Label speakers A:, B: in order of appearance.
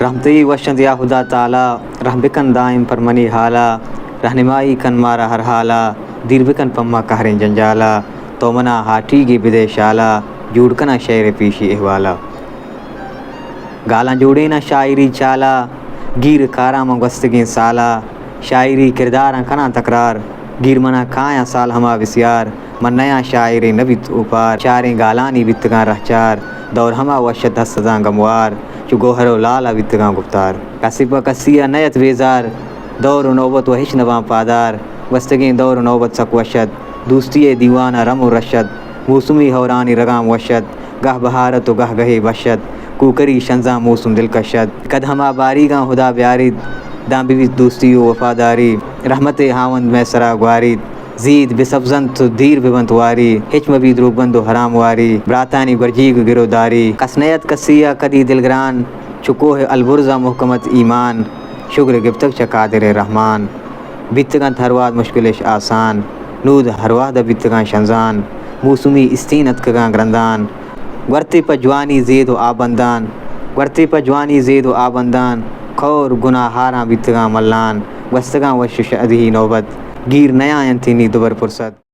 A: رحمتی وشند یا خدا تعالی رحم بکن دائم پر منی حالا رہنمائی کن مارا ہر حالا دیر بکن پما قہریں جنجالا تو منا ہاٹی گی بدے شالا جوڑ کنا شعر پیشی احوالا گالاں جوڑے نہ شاعری چالا گیر کاراں گستگیں سالا شاعری کرداراں کنا تکرار گیر منا کھایا سال ہما بسیار من نیا شاعر نبیت اوپار چاریں گالانی بیتگاں رہچار دور ہما وشد ہستداں گموار چو گوہر و لالا بیتگاں گفتار کسب و کسیہ نیت بیزار دور و نوبت و ہچ نواں پادار وستگیں دور و نوبت سک وشد دوستی دیوانہ رم و رشد موسمی ہورانی رگام وشد گہ بہارت و گہ گہے بشد کوکری شنزاں موسم دل کشد کد ہما باریگاں خدا بیارید داں بیویت دوستی و وفاداری رحمت ہاوند میں سرا گوارید زید بسبزن تو دیر ببنت واری ہچ مبی دروگ بند و حرام واری براتانی گرجیگ گروداری کسنیت کسیہ کدی دلگران چکوہ البرزہ محکمت ایمان شکر گفتگ چا قادر رحمان بیتگاں ہرواد مشکلش آسان نود ہرواد بیتگاں شنزان موسمی استینت کگاں گرندان ورتی پا جوانی زید و آبندان ورتی پا جوانی زید و آبندان کھور گناہاراں بیتگاں ملان وستگاں وش شادی نوبت گیر نیا انتینی دوبر پرسد